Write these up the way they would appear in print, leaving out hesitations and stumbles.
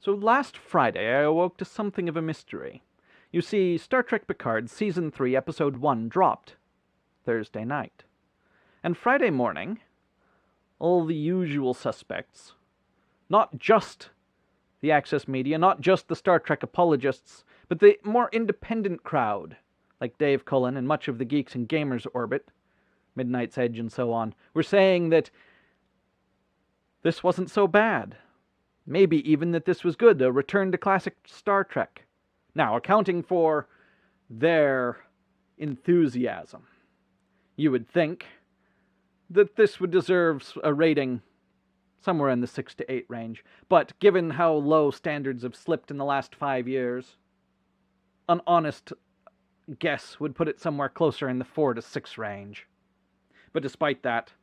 So last Friday I awoke to something of a mystery. You see, Star Trek Picard Season 3, Episode 1 dropped Thursday night. And Friday morning, all the usual suspects, not just the Access media, not just the Star Trek apologists, but the more independent crowd, like Dave Cullen and much of the Geeks and Gamers orbit, Midnight's Edge and so on, were saying that this wasn't so bad. Maybe even that this was good, a return to classic Star Trek. Now, accounting for their enthusiasm, you would think that this would deserve a rating somewhere in the 6 to 8 range. But given how low standards have slipped in the last 5 years, an honest guess would put it somewhere closer in the 4 to 6 range. But despite that,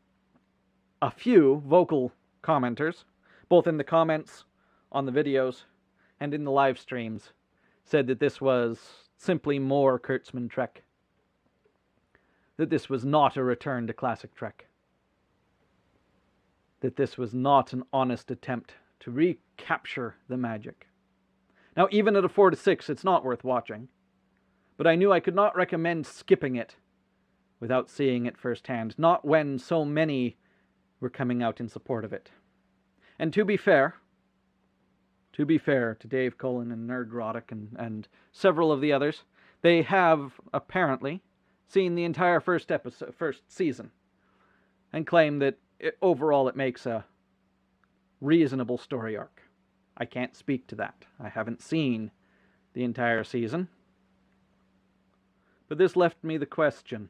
a few vocal commenters, both in the comments on the videos and in the live streams, said that this was simply more Kurtzman Trek. That this was not a return to classic Trek. That this was not an honest attempt to recapture the magic. Now, even at a 4 to 6, it's not worth watching. But I knew I could not recommend skipping it without seeing it firsthand, not when so many were coming out in support of it. And to be fair to Dave Cullen and Nerdrotic and several of the others, they have apparently seen the entire first season and claim that overall it makes a reasonable story arc. I can't speak to that. I haven't seen the entire season. But this left me the question.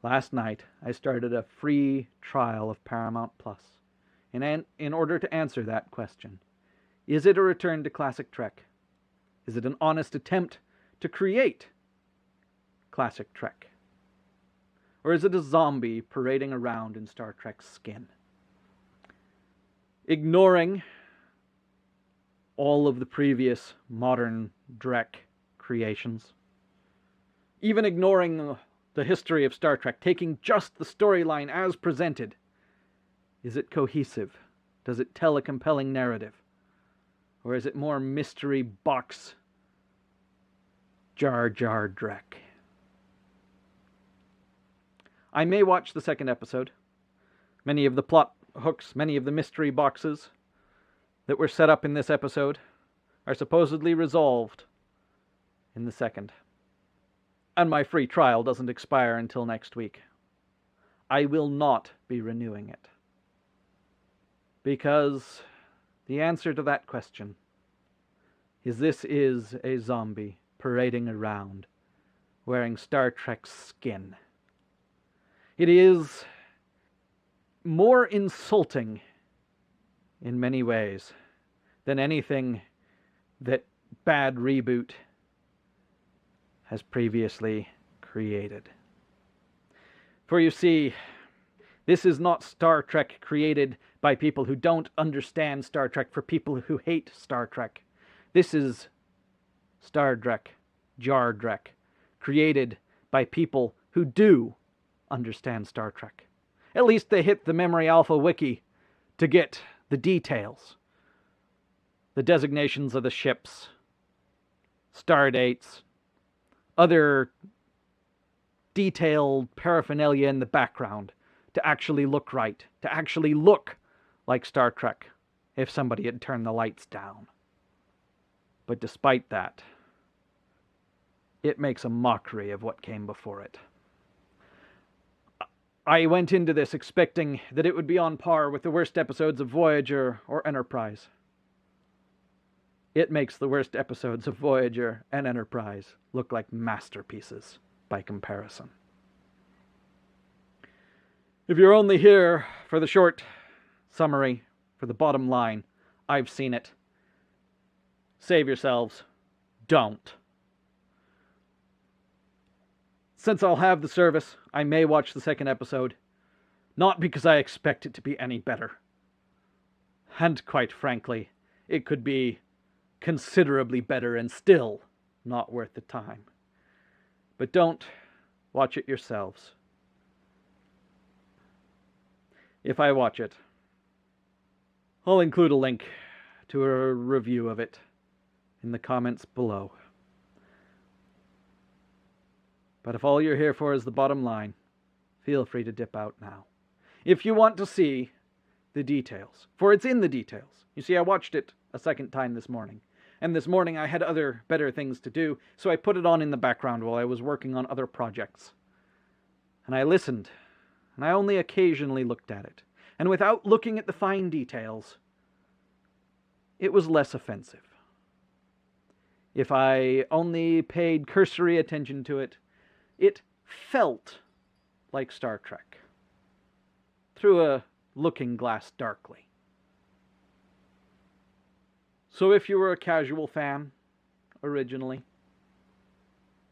Last night, I started a free trial of Paramount Plus in order to answer that question. Is it a return to classic Trek? Is it an honest attempt to create classic Trek? Or is it a zombie parading around in Star Trek's skin? Ignoring all of the previous modern Drek creations, even ignoring the history of Star Trek, taking just the storyline as presented, is it cohesive? Does it tell a compelling narrative? Or is it more mystery box Jar Jar Drek? I may watch the second episode. Many of the plot hooks, many of the mystery boxes that were set up in this episode are supposedly resolved in the second. And my free trial doesn't expire until next week. I will not be renewing it. Because the answer to that question is this is a zombie parading around wearing Star Trek's skin. It is more insulting in many ways than anything that bad reboot has previously created. For you see, this is not Star Trek created by people who don't understand Star Trek, for people who hate Star Trek. This is Star Drek, Jar Drek, created by people who do understand Star Trek. At least they hit the Memory Alpha wiki to get the details. The designations of the ships, star dates, other detailed paraphernalia in the background to actually look right, to actually look like Star Trek if somebody had turned the lights down. But despite that, it makes a mockery of what came before it. I went into this expecting that it would be on par with the worst episodes of Voyager or Enterprise. It makes the worst episodes of Voyager and Enterprise look like masterpieces by comparison. If you're only here for the short summary, for the bottom line, I've seen it. Save yourselves. Don't. Since I'll have the service, I may watch the second episode. Not because I expect it to be any better. And quite frankly, it could be considerably better and still not worth the time. But don't watch it yourselves. If I watch it, I'll include a link to a review of it in the comments below. But if all you're here for is the bottom line, feel free to dip out now. If you want to see the details, for it's in the details. You see, I watched it a second time this morning, and this morning I had other better things to do, so I put it on in the background while I was working on other projects. And I listened, and I only occasionally looked at it. And without looking at the fine details, it was less offensive. If I only paid cursory attention to it, it felt like Star Trek, through a looking glass darkly. So if you were a casual fan, originally,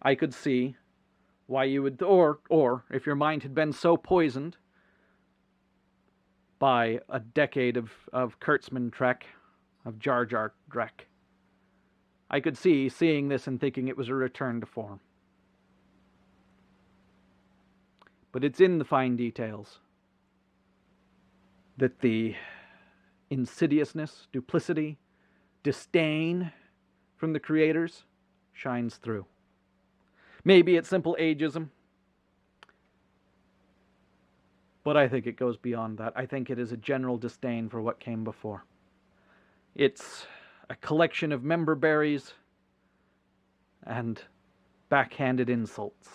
I could see why you would, or if your mind had been so poisoned by a decade of Kurtzman Trek, of Jar Jar Drek, I could see seeing this and thinking it was a return to form. But it's in the fine details that the insidiousness, duplicity, disdain from the creators shines through. Maybe it's simple ageism, but I think it goes beyond that. I think it is a general disdain for what came before. It's a collection of member berries and backhanded insults.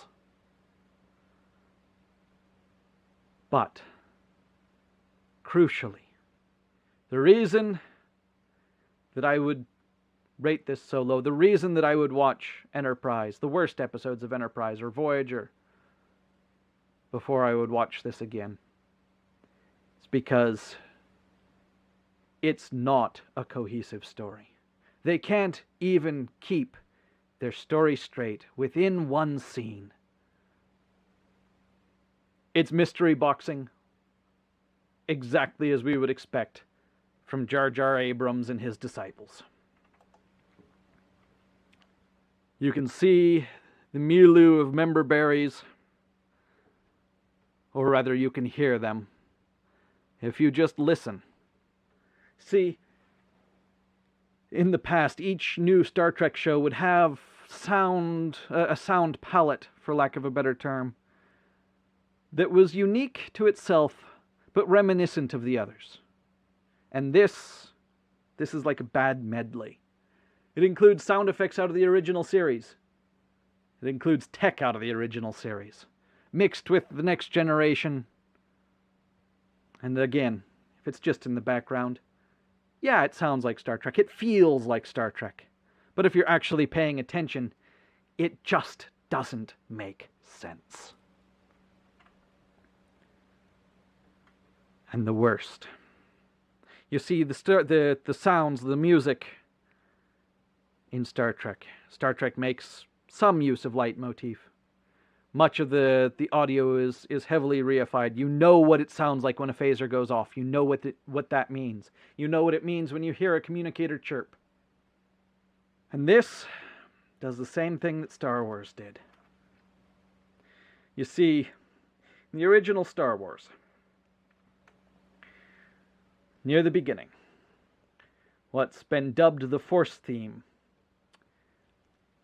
But, crucially, the reason that I would rate this so low, the reason that I would watch Enterprise, the worst episodes of Enterprise or Voyager, before I would watch this again, is because it's not a cohesive story. They can't even keep their story straight within one scene. It's mystery boxing, exactly as we would expect from Jar Jar Abrams and his disciples. You can see the milieu of member berries, or rather you can hear them, if you just listen. See, in the past, each new Star Trek show would have a sound palette, for lack of a better term, that was unique to itself, but reminiscent of the others. And this is like a bad medley. It includes sound effects out of the original series. It includes tech out of the original series, mixed with the Next Generation. And again, if it's just in the background, yeah, it sounds like Star Trek. It feels like Star Trek. But if you're actually paying attention, it just doesn't make sense. And the worst. You see, the sounds, the music in Star Trek. Star Trek makes some use of leitmotif. Much of the audio is heavily reified. You know what it sounds like when a phaser goes off. You know what that means. You know what it means when you hear a communicator chirp. And this does the same thing that Star Wars did. You see, in the original Star Wars, near the beginning, what's been dubbed the Force theme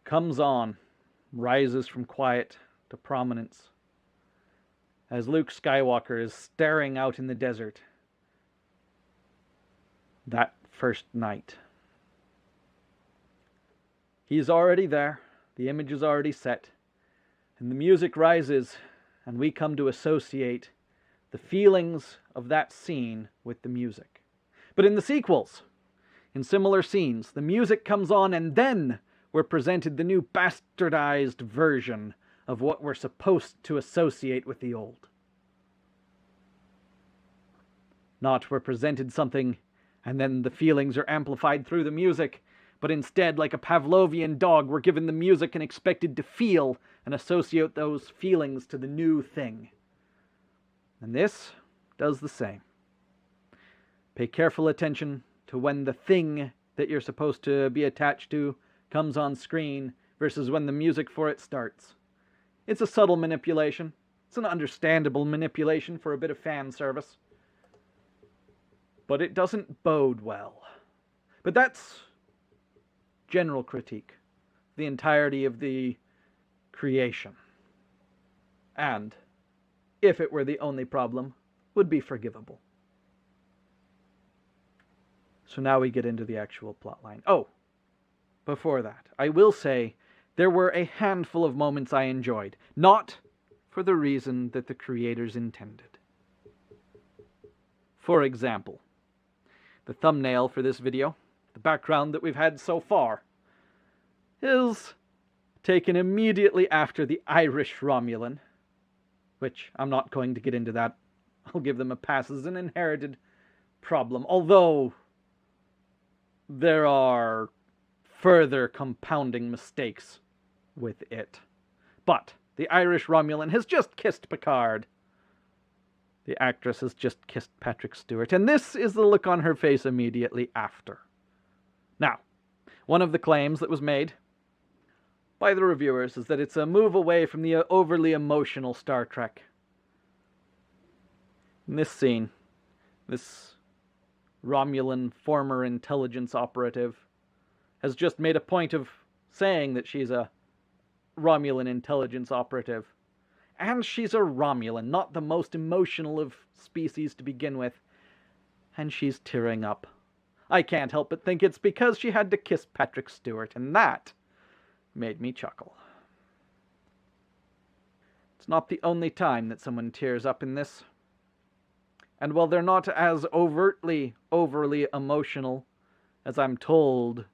comes on, rises from quiet to prominence, as Luke Skywalker is staring out in the desert that first night. He's already there, the image is already set, and the music rises, and we come to associate the feelings of that scene with the music. But in the sequels, in similar scenes, the music comes on and then we're presented the new bastardized version of what we're supposed to associate with the old. Not we're presented something and then the feelings are amplified through the music, but instead, like a Pavlovian dog, we're given the music and expected to feel and associate those feelings to the new thing. And this does the same. Pay careful attention to when the thing that you're supposed to be attached to comes on screen versus when the music for it starts. It's a subtle manipulation. It's an understandable manipulation for a bit of fan service. But it doesn't bode well. But that's general critique. The entirety of the creation. And, if it were the only problem, would be forgivable. So now we get into the actual plotline. Oh, before that, I will say there were a handful of moments I enjoyed, not for the reason that the creators intended. For example, the thumbnail for this video, the background that we've had so far, is taken immediately after the Irish Romulan, which I'm not going to get into that. I'll give them a pass as an inherited problem, although there are further compounding mistakes with it. But the Irish Romulan has just kissed Picard. The actress has just kissed Patrick Stewart, and this is the look on her face immediately after. Now, one of the claims that was made by the reviewers is that it's a move away from the overly emotional Star Trek. In this scene, this Romulan former intelligence operative has just made a point of saying that she's a Romulan intelligence operative. And she's a Romulan, not the most emotional of species to begin with. And she's tearing up. I can't help but think it's because she had to kiss Patrick Stewart, and that made me chuckle. It's not the only time that someone tears up in this. And while they're not as overtly emotional as I'm told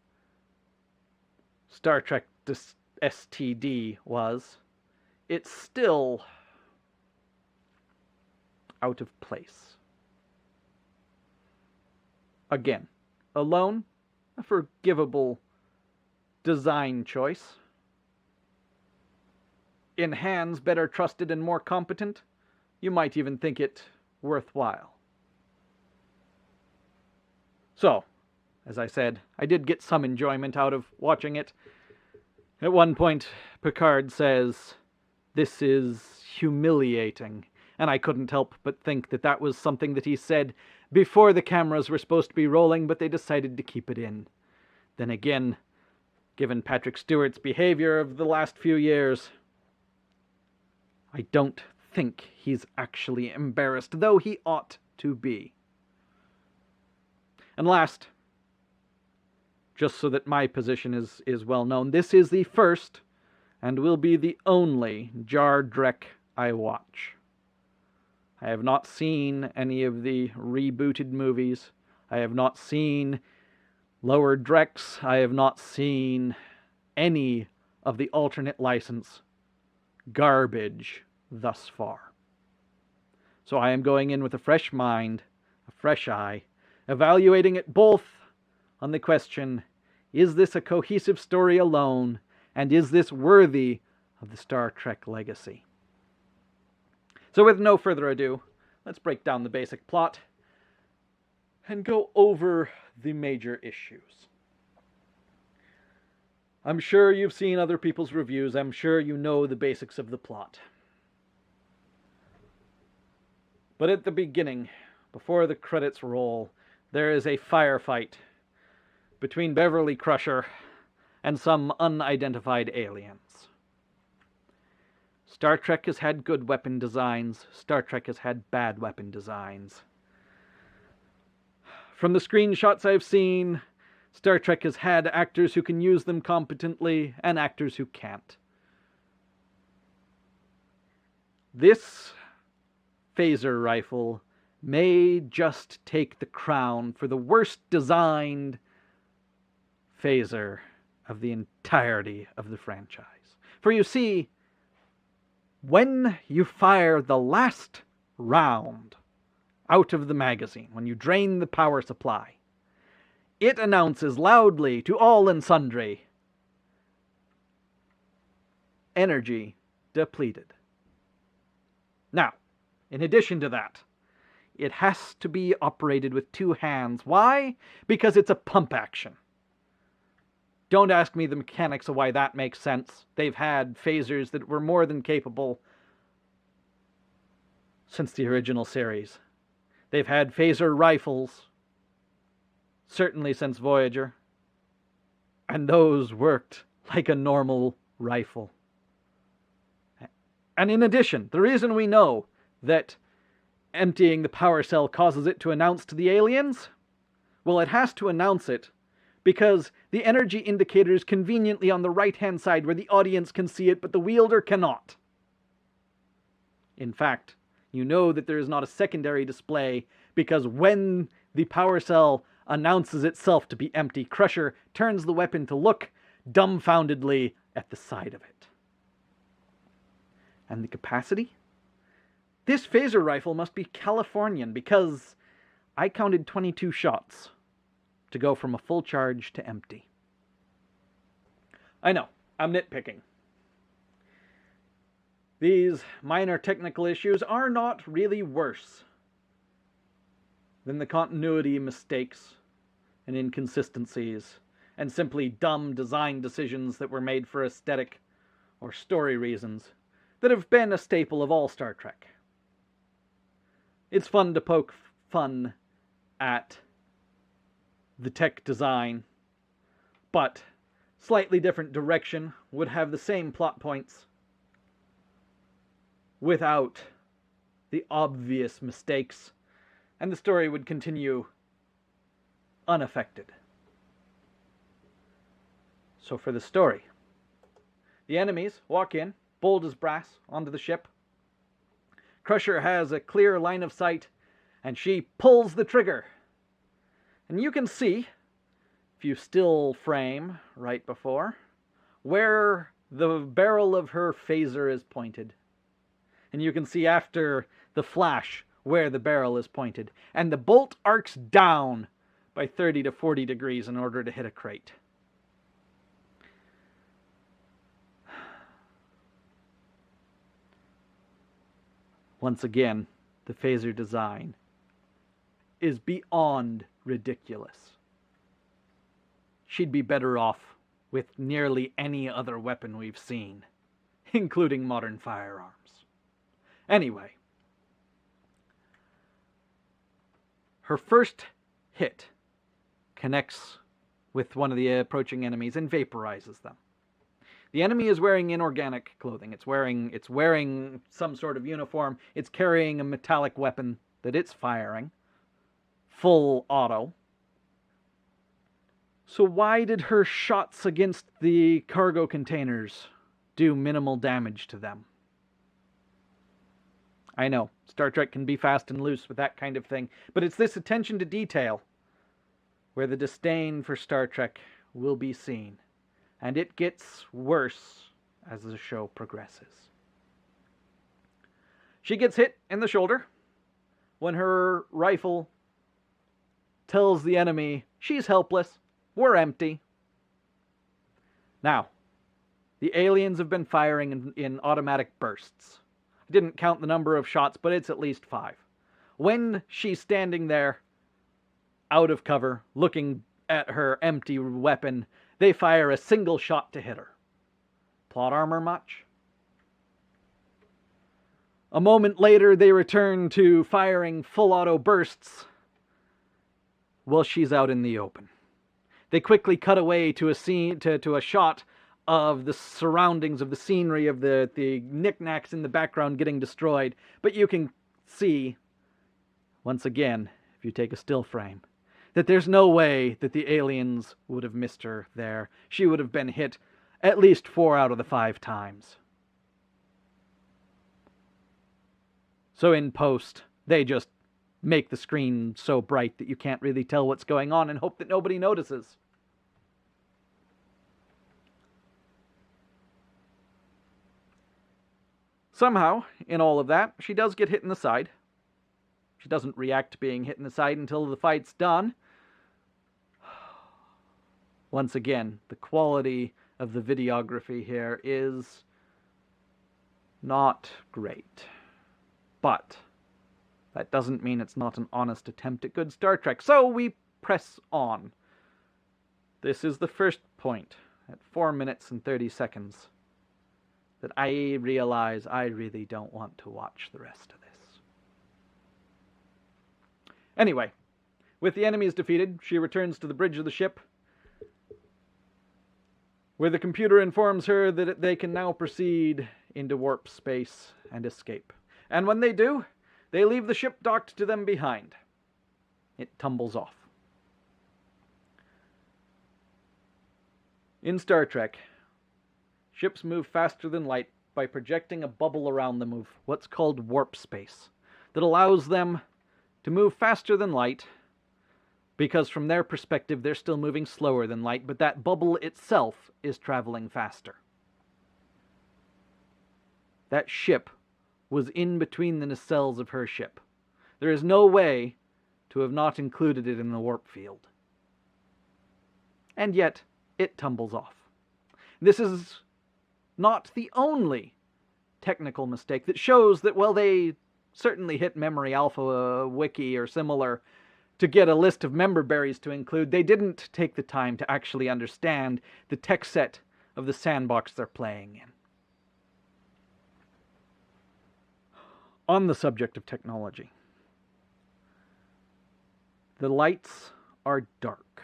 Star Trek STD was, it's still out of place. Again, alone, a forgivable design choice. In hands better trusted and more competent, you might even think it worthwhile. So, as I said, I did get some enjoyment out of watching it. At one point, Picard says, "This is humiliating," and I couldn't help but think that that was something that he said before the cameras were supposed to be rolling, but they decided to keep it in. Then again, given Patrick Stewart's behavior of the last few years, I don't think he's actually embarrassed, though he ought to be. And last, just so that my position is well known, this is the first and will be the only Drek I watch. I have not seen any of the rebooted movies. I have not seen Lower Dreks. I have not seen any of the alternate license garbage thus far. So I am going in with a fresh mind, a fresh eye, evaluating it both on the question, is this a cohesive story alone, and is this worthy of the Star Trek legacy? So with no further ado, let's break down the basic plot and go over the major issues. I'm sure you've seen other people's reviews. I'm sure you know the basics of the plot. But at the beginning, before the credits roll, there is a firefight between Beverly Crusher and some unidentified aliens. Star Trek has had good weapon designs. Star Trek has had bad weapon designs. From the screenshots I've seen, Star Trek has had actors who can use them competently and actors who can't. This phaser rifle may just take the crown for the worst designed phaser of the entirety of the franchise. For you see, when you fire the last round out of the magazine, when you drain the power supply, it announces loudly to all and sundry, energy depleted. Now, in addition to that, it has to be operated with two hands. Why? Because it's a pump action. Don't ask me the mechanics of why that makes sense. They've had phasers that were more than capable since the original series. They've had phaser rifles certainly since Voyager. And those worked like a normal rifle. And in addition, the reason we know that emptying the power cell causes it to announce to the aliens, well, it has to announce it because the energy indicator is conveniently on the right-hand side where the audience can see it, but the wielder cannot. In fact, you know that there is not a secondary display because when the power cell announces itself to be empty, Crusher turns the weapon to look dumbfoundedly at the side of it. And the capacity? This phaser rifle must be Californian because I counted 22 shots to go from a full charge to empty. I know, I'm nitpicking. These minor technical issues are not really worse than the continuity mistakes and inconsistencies and simply dumb design decisions that were made for aesthetic or story reasons that have been a staple of all Star Trek. It's fun to poke fun at the tech design, but slightly different direction would have the same plot points without the obvious mistakes, and the story would continue unaffected. So for the story, the enemies walk in, bold as brass, onto the ship. Crusher has a clear line of sight, and she pulls the trigger. And you can see, if you still frame right before, where the barrel of her phaser is pointed. And you can see after the flash where the barrel is pointed. And the bolt arcs down by 30 to 40 degrees in order to hit a crate. Once again, the phaser design is beyond ridiculous. She'd be better off with nearly any other weapon we've seen, including modern firearms. Anyway, her first hit connects with one of the approaching enemies and vaporizes them. The enemy is wearing inorganic clothing. It's wearing some sort of uniform. It's carrying a metallic weapon that it's firing. Full auto. So why did her shots against the cargo containers do minimal damage to them? I know, Star Trek can be fast and loose with that kind of thing, but it's this attention to detail where the disdain for Star Trek will be seen. And it gets worse as the show progresses. She gets hit in the shoulder when her rifle tells the enemy she's helpless, we're empty. Now, the aliens have been firing in automatic bursts. I didn't count the number of shots, but it's at least 5. When she's standing there, out of cover, looking at her empty weapon, they fire a single shot to hit her. Plot armor much? A moment later, they return to firing full auto bursts while she's out in the open. They quickly cut away to a scene, to a shot of the surroundings of the scenery of the knickknacks in the background getting destroyed. But you can see, once again, if you take a still frame, that there's no way that the aliens would have missed her there. She would have been hit at least 4 out of the 5 times. So in post, they just make the screen so bright that you can't really tell what's going on and hope that nobody notices. Somehow, in all of that, she does get hit in the side. She doesn't react to being hit in the side until the fight's done. Once again, the quality of the videography here is not great. But that doesn't mean it's not an honest attempt at good Star Trek. So we press on. This is the first point, at 4 minutes and 30 seconds, that I realize I really don't want to watch the rest of this. Anyway, With the enemies defeated, she returns to the bridge of the ship, where the computer informs her that they can now proceed into warp space and escape. And when they do, they leave the ship docked to them behind. It tumbles off. In Star Trek, ships move faster than light by projecting a bubble around them of what's called warp space that allows them to move faster than light, because from their perspective they're still moving slower than light, but that bubble itself is traveling faster. That ship was in between the nacelles of her ship. There is no way to have not included it in the warp field. And yet, it tumbles off. This is not the only technical mistake that shows that, well, they certainly hit Memory Alpha Wiki or similar to get a list of member berries to include. They didn't take the time to actually understand the tech set of the sandbox they're playing in. On the subject of technology, the lights are dark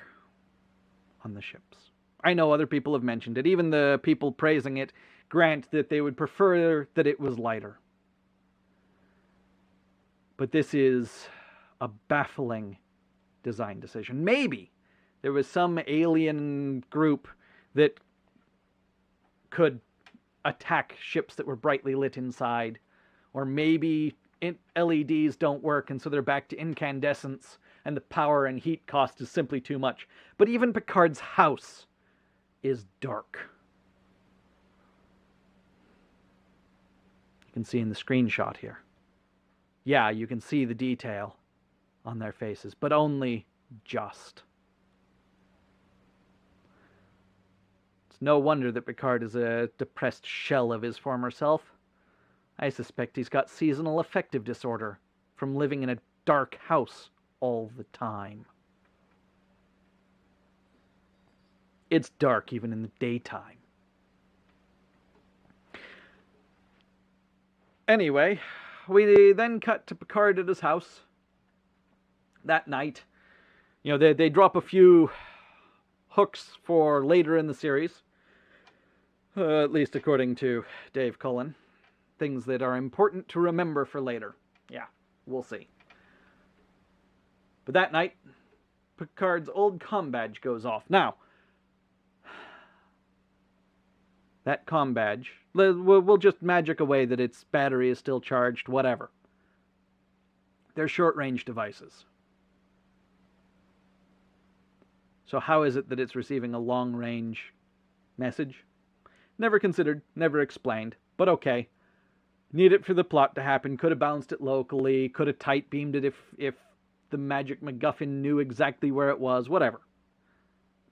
on the ships. I know other people have mentioned it. Even the people praising it grant that they would prefer that it was lighter. But this is a baffling design decision. Maybe there was some alien group that could attack ships that were brightly lit inside. Or maybe LEDs don't work and so they're back to incandescents and the power and heat cost is simply too much. But even Picard's house is dark. You can see in the screenshot here. Yeah, you can see the detail on their faces, but only just. It's no wonder that Picard is a depressed shell of his former self. I suspect he's got seasonal affective disorder from living in a dark house all the time. It's dark even in the daytime. Anyway, we then cut to Picard at his house that night. You know, they drop a few hooks for later in the series, at least according to Dave Cullen. Things that are important to remember for later. Yeah, we'll see. But that night, Picard's old comm badge goes off. Now, that comm badge, we'll just magic away that its battery is still charged, whatever. They're short-range devices. So how is it that it's receiving a long-range message? Never considered, never explained, but okay. Need it for the plot to happen, could have bounced it locally, could have tight beamed it if the magic MacGuffin knew exactly where it was, whatever.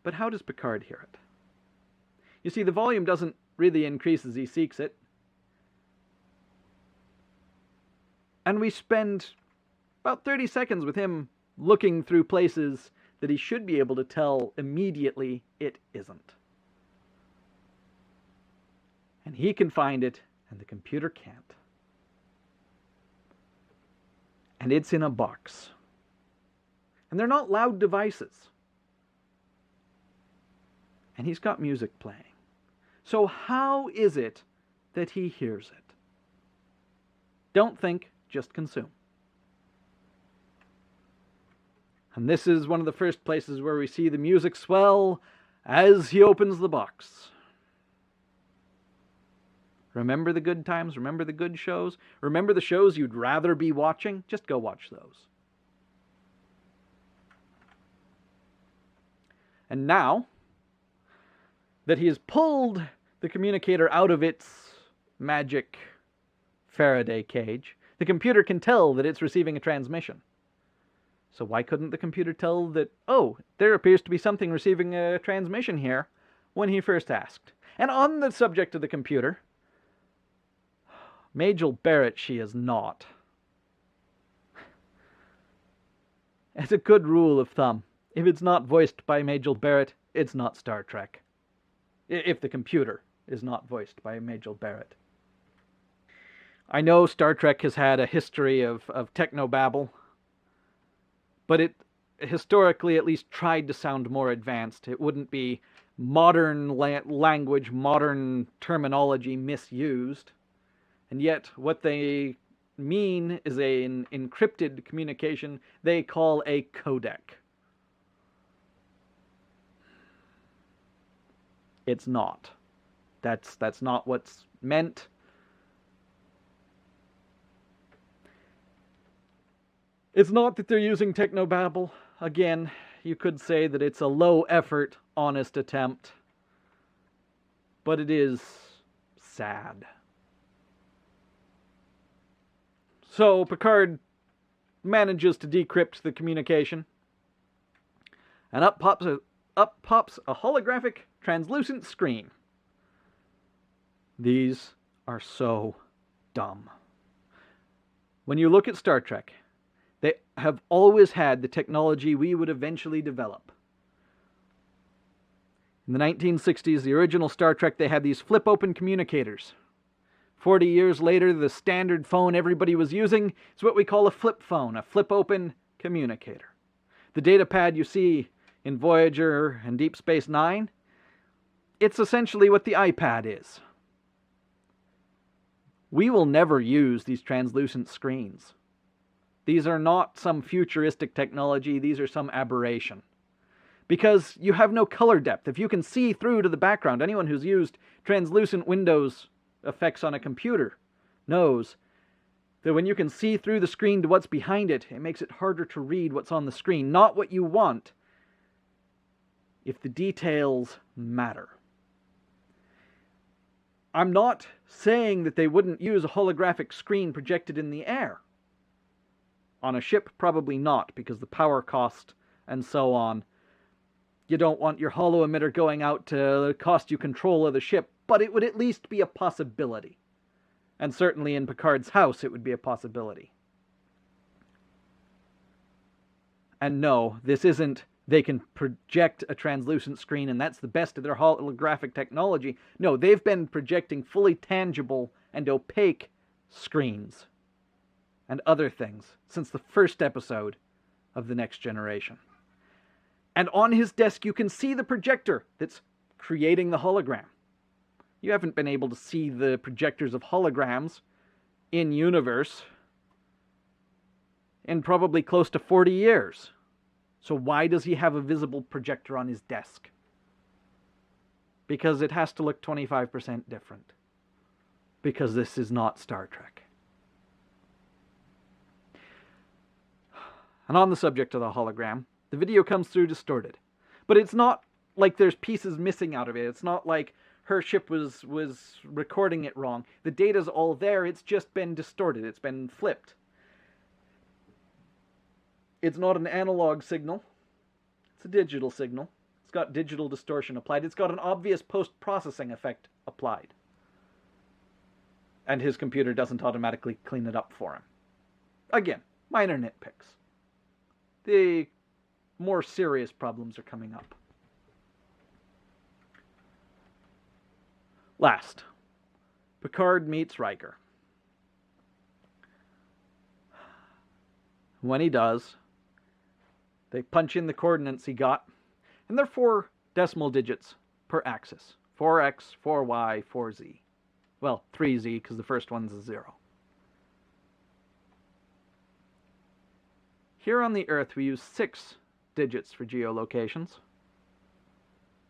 But how does Picard hear it? You see, the volume doesn't really increase as he seeks it. And we spend about 30 seconds with him looking through places that he should be able to tell immediately it isn't. And he can find it, and the computer can't. And it's in a box. And they're not loud devices. And he's got music playing. So how is it that he hears it? Don't think, just consume. And this is one of the first places where we see the music swell as he opens the box. Remember the good times? Remember the good shows? Remember the shows you'd rather be watching? Just go watch those. And now that he has pulled the communicator out of its magic Faraday cage, the computer can tell that it's receiving a transmission. So why couldn't the computer tell that, oh, there appears to be something receiving a transmission here, when he first asked? And on the subject of the computer, Majel Barrett, she is not. As a good rule of thumb, if it's not voiced by Majel Barrett, it's not Star Trek. If the computer is not voiced by Majel Barrett. I know Star Trek has had a history of technobabble, but it historically at least tried to sound more advanced. It wouldn't be modern language, modern terminology misused. And yet what they mean is an encrypted communication they call a codec. It's not. That's not what's meant. It's not that they're using technobabble. Again, you could say that it's a low-effort, honest attempt. But it is sad. So Picard manages to decrypt the communication, and up pops a holographic translucent screen. These are so dumb. When you look at Star Trek, they have always had the technology we would eventually develop. In the 1960s, the original Star Trek, they had these flip-open communicators. 40 years later, the standard phone everybody was using is what we call a flip phone, a flip-open communicator. The data pad you see in Voyager and Deep Space Nine, it's essentially what the iPad is. We will never use these translucent screens. These are not some futuristic technology, these are some aberration. Because you have no color depth. If you can see through to the background, anyone who's used translucent Windows effects on a computer knows that when you can see through the screen to what's behind it, it makes it harder to read what's on the screen. Not what you want, if the details matter. I'm not saying that they wouldn't use a holographic screen projected in the air. On a ship, probably not, because the power cost and so on. You don't want your holo emitter going out to cost you control of the ship, but it would at least be a possibility. And certainly in Picard's house it would be a possibility. And no, this isn't they can project a translucent screen and that's the best of their holographic technology. No, they've been projecting fully tangible and opaque screens and other things since the first episode of The Next Generation. And on his desk you can see the projector that's creating the hologram. You haven't been able to see the projectors of holograms in universe in probably close to 40 years. So why does he have a visible projector on his desk? Because it has to look 25% different. Because this is not Star Trek. And on the subject of the hologram, the video comes through distorted. But it's not like there's pieces missing out of it. It's not like her ship was recording it wrong. The data's all there, it's just been distorted. It's been flipped. It's not an analog signal. It's a digital signal. It's got digital distortion applied. It's got an obvious post-processing effect applied. And his computer doesn't automatically clean it up for him. Again, minor nitpicks. The more serious problems are coming up. Last, Picard meets Riker. When he does, they punch in the coordinates he got, and they're 4 decimal digits per axis. 4x, 4y, 4z. Well, 3z, because the first one's a 0. Here on the Earth, we use 6 digits for geolocations.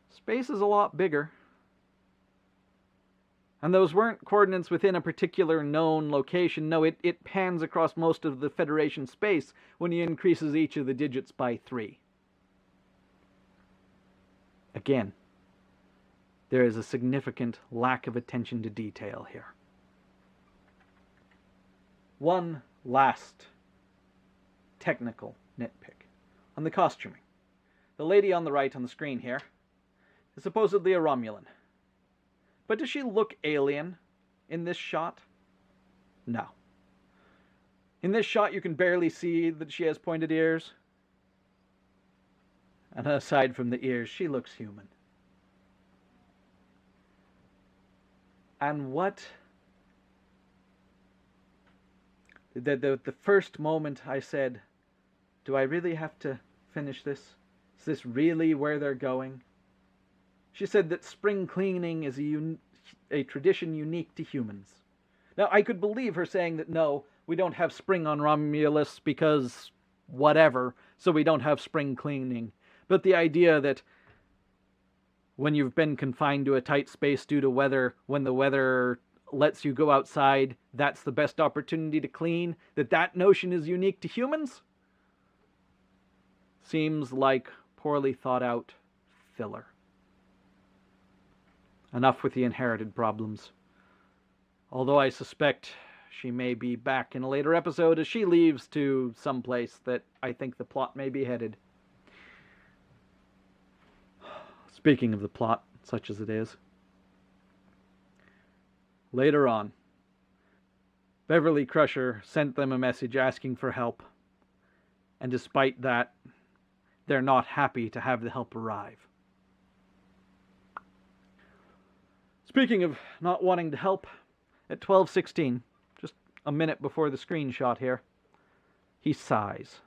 Space is a lot bigger. And those weren't coordinates within a particular known location. No, it pans across most of the Federation space when he increases each of the digits by 3. Again, there is a significant lack of attention to detail here. One last technical nitpick on the costuming. The lady on the right on the screen here is supposedly a Romulan. But does she look alien in this shot? No. In this shot, you can barely see that she has pointed ears. And aside from the ears, she looks human. And what... The first moment I said, do I really have to finish this? Is this really where they're going? She said that spring cleaning is a tradition unique to humans. Now, I could believe her saying that no, we don't have spring on Romulus because whatever, so we don't have spring cleaning. But the idea that when you've been confined to a tight space due to weather, when the weather lets you go outside, that's the best opportunity to clean, that notion is unique to humans? Seems like poorly thought out filler. Enough with the inherited problems. Although I suspect she may be back in a later episode as she leaves to some place that I think the plot may be headed. Speaking of the plot, such as it is. Later on, Beverly Crusher sent them a message asking for help. And despite that, they're not happy to have the help arrive. Speaking of not wanting to help, at 12:16, just a minute before the screenshot here, he sighs.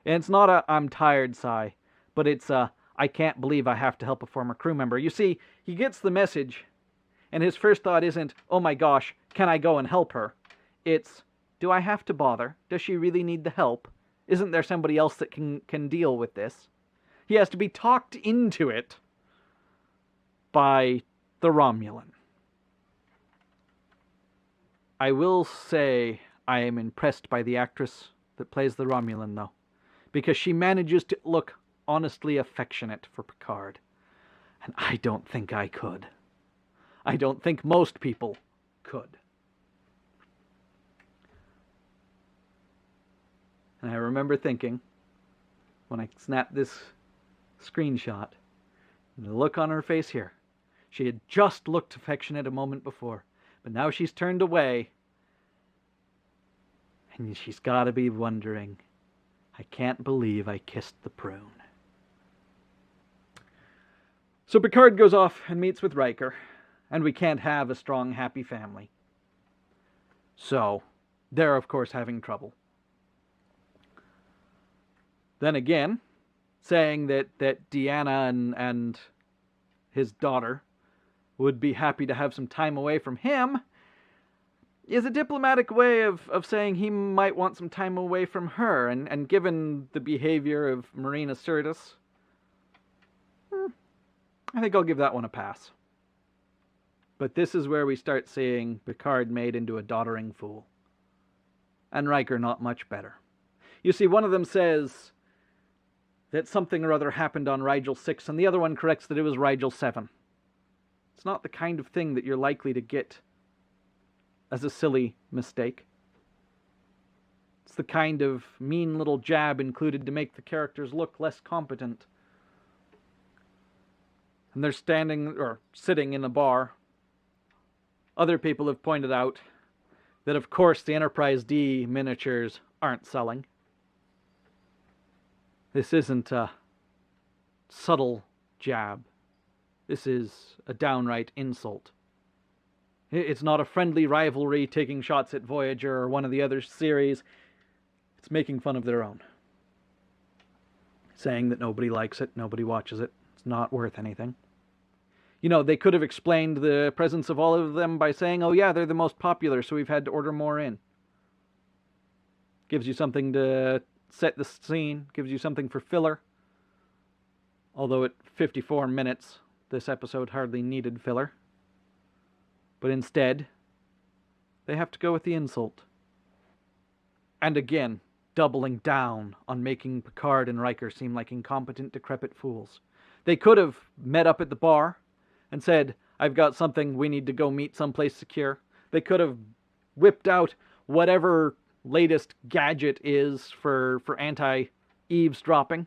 And it's not a I'm tired sigh, but it's a I can't believe I have to help a former crew member. You see, he gets the message, and his first thought isn't, oh my gosh, can I go and help her? It's, do I have to bother? Does she really need the help? Isn't there somebody else that can deal with this? He has to be talked into it by the Romulan. I will say I am impressed by the actress that plays the Romulan, though, because she manages to look honestly affectionate for Picard. And I don't think I could. I don't think most people could. And I remember thinking, when I snapped this screenshot, the look on her face here, she had just looked affectionate a moment before, but now she's turned away, and she's got to be wondering, I can't believe I kissed the prune. So Picard goes off and meets with Riker, and we can't have a strong, happy family. So, they're of course having trouble. Then again, saying that Deanna and his daughter would be happy to have some time away from him is a diplomatic way of saying he might want some time away from her. And given the behavior of Marina Sirtis, I think I'll give that one a pass. But this is where we start seeing Picard made into a doddering fool. And Riker not much better. You see, one of them says that something or other happened on Rigel 6, and the other one corrects that it was Rigel 7. It's not the kind of thing that you're likely to get as a silly mistake. It's the kind of mean little jab included to make the characters look less competent. And they're standing, or sitting in a bar. Other people have pointed out that, of course, the Enterprise D miniatures aren't selling. This isn't a subtle jab. This is a downright insult. It's not a friendly rivalry taking shots at Voyager or one of the other series. It's making fun of their own. Saying that nobody likes it, nobody watches it. It's not worth anything. You know, they could have explained the presence of all of them by saying, oh yeah, they're the most popular, so we've had to order more in. Gives you something to set the scene, gives you something for filler. Although at 54 minutes, this episode hardly needed filler. But instead, they have to go with the insult. And again, doubling down on making Picard and Riker seem like incompetent, decrepit fools. They could have met up at the bar and said, I've got something, we need to go meet someplace secure. They could have whipped out whatever latest gadget is for anti-eavesdropping.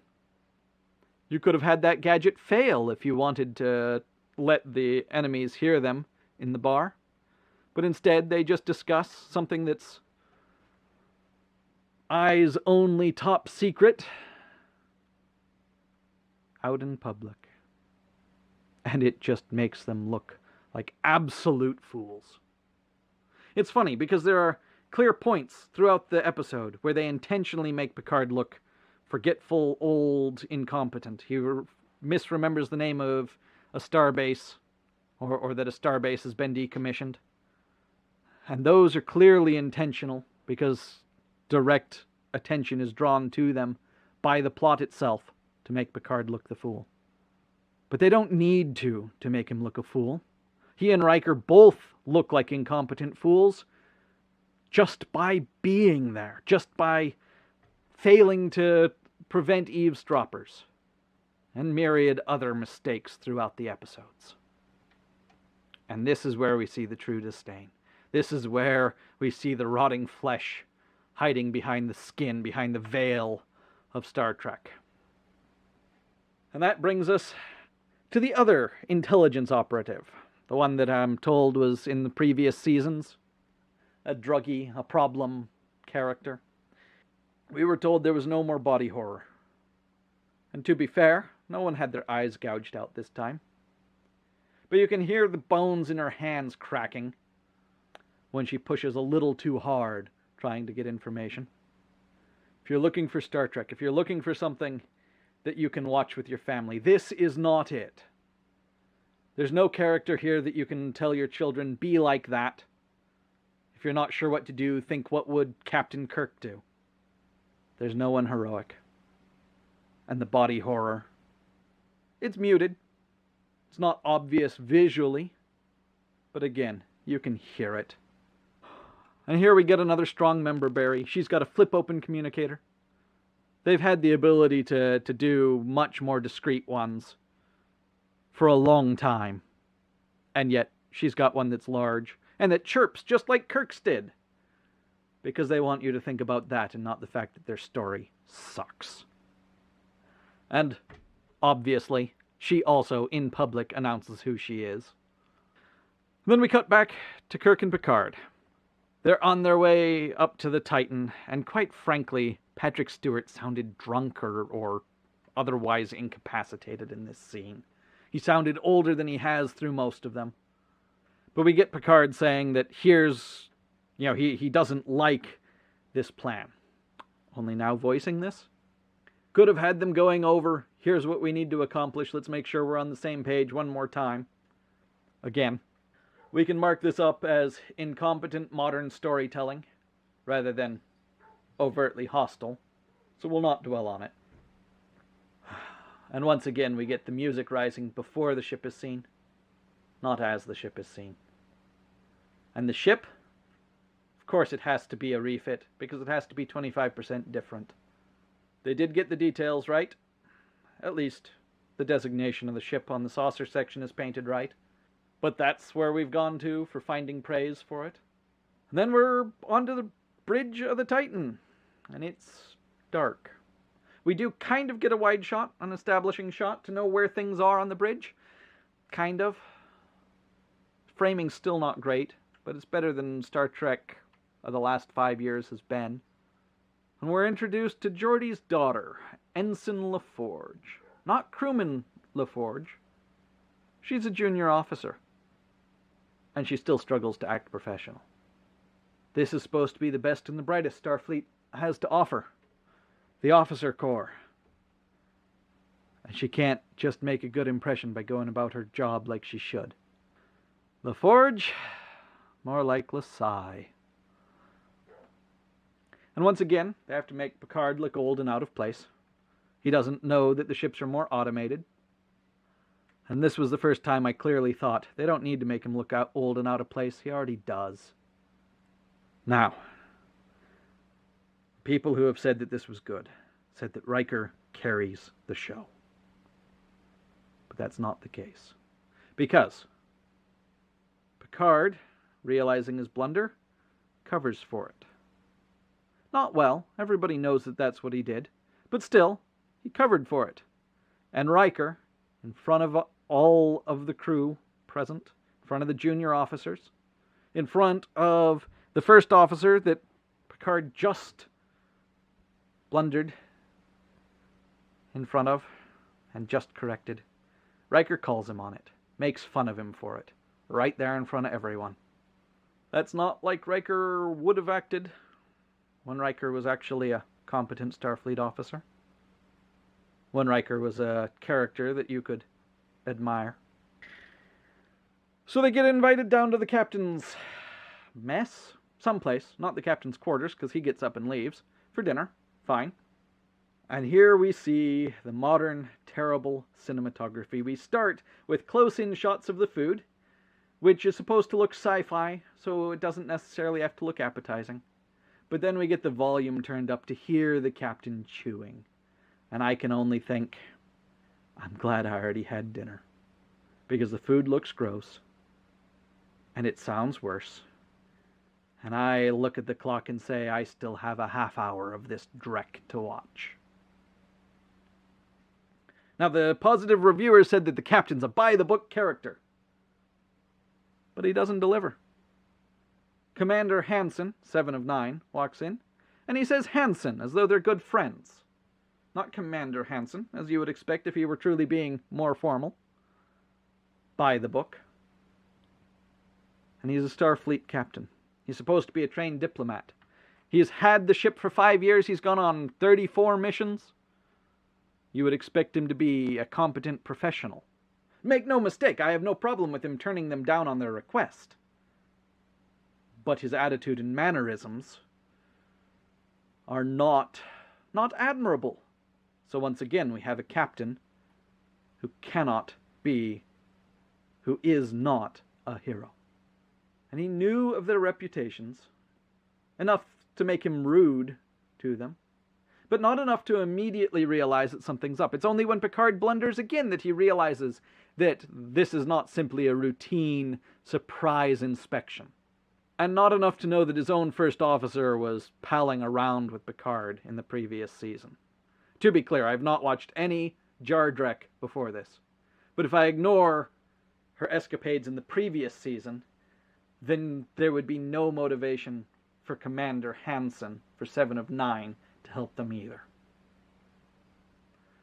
You could have had that gadget fail if you wanted to let the enemies hear them in the bar. But instead, they just discuss something that's eyes only top secret out in public. And it just makes them look like absolute fools. It's funny because there are clear points throughout the episode where they intentionally make Picard look forgetful, old, incompetent. He misremembers the name of a starbase, or that a starbase has been decommissioned. And those are clearly intentional, because direct attention is drawn to them by the plot itself to make Picard look the fool. But they don't need to make him look a fool. He and Riker both look like incompetent fools just by being there, just by failing to prevent eavesdroppers, and myriad other mistakes throughout the episodes. And this is where we see the true disdain. This is where we see the rotting flesh hiding behind the skin, behind the veil of Star Trek. And that brings us to the other intelligence operative, the one that I'm told was in the previous seasons, a druggy, a problem character. We were told there was no more body horror. And to be fair, no one had their eyes gouged out this time. But you can hear the bones in her hands cracking when she pushes a little too hard trying to get information. If you're looking for Star Trek, if you're looking for something that you can watch with your family, this is not it. There's no character here that you can tell your children, be like that. If you're not sure what to do, think, what would Captain Kirk do? There's no one heroic. And the body horror, it's muted. It's not obvious visually, but again, you can hear it. And here we get another strong member, Barry. She's got a flip-open communicator. They've had the ability to do much more discreet ones for a long time. And yet, she's got one that's large, and that chirps just like Kirk's did. Because they want you to think about that and not the fact that their story sucks. And, obviously, she also, in public, announces who she is. Then we cut back to Kirk and Picard. They're on their way up to the Titan, and quite frankly, Patrick Stewart sounded drunk or otherwise incapacitated in this scene. He sounded older than he has through most of them. But we get Picard saying that he doesn't like this plan. Only now voicing this? Could have had them going over, here's what we need to accomplish, let's make sure we're on the same page one more time. Again, we can mark this up as incompetent modern storytelling, rather than overtly hostile, so we'll not dwell on it. And once again, we get the music rising before the ship is seen, not as the ship is seen. And the ship? Of course it has to be a refit, because it has to be 25% different. They did get the details right. At least, the designation of the ship on the saucer section is painted right. But that's where we've gone to for finding praise for it. And then we're onto the bridge of the Titan, and it's dark. We do kind of get a wide shot, an establishing shot, to know where things are on the bridge. Kind of. Framing's still not great, but it's better than Star Trek of the last 5 years has been. And we're introduced to Geordi's daughter, Ensign LaForge. Not crewman LaForge. She's a junior officer. And she still struggles to act professional. This is supposed to be the best and the brightest Starfleet has to offer. The officer corps. And she can't just make a good impression by going about her job like she should. LaForge, more like LaSalle. And once again, they have to make Picard look old and out of place. He doesn't know that the ships are more automated. And this was the first time I clearly thought, they don't need to make him look old and out of place. He already does. Now, people who have said that this was good, said that Riker carries the show. But that's not the case. Because Picard, realizing his blunder, covers for it. Not well, everybody knows that that's what he did, but still, he covered for it. And Riker, in front of all of the crew present, in front of the junior officers, in front of the first officer that Picard just blundered in front of and just corrected, Riker calls him on it, makes fun of him for it, right there in front of everyone. That's not like Riker would have acted when Riker was actually a competent Starfleet officer. when Riker was a character that you could admire. So they get invited down to the captain's mess, someplace, not the captain's quarters, because he gets up and leaves, for dinner. Fine. And here we see the modern, terrible cinematography. We start with close-in shots of the food, which is supposed to look sci-fi, so it doesn't necessarily have to look appetizing. But then we get the volume turned up to hear the captain chewing. And I can only think, I'm glad I already had dinner. Because the food looks gross. And it sounds worse. And I look at the clock and say, I still have a half hour of this Drek to watch. Now, the positive reviewer said that the captain's a by-the-book character. But he doesn't deliver. Commander Hansen, 7 of 9, walks in, and he says Hansen, as though they're good friends. Not Commander Hansen, as you would expect if he were truly being more formal. By the book. And he's a Starfleet captain. He's supposed to be a trained diplomat. He has had the ship for 5 years. He's gone on 34 missions. You would expect him to be a competent professional. Make no mistake, I have no problem with him turning them down on their request. But his attitude and mannerisms are not admirable. So once again, we have a captain who is not a hero. And he knew of their reputations, enough to make him rude to them, but not enough to immediately realize that something's up. It's only when Picard blunders again that he realizes that this is not simply a routine surprise inspection. And not enough to know that his own first officer was palling around with Picard in the previous season. To be clear, I've not watched any Drek before this. But if I ignore her escapades in the previous season, then there would be no motivation for Commander Hansen, for 7 of 9, to help them either.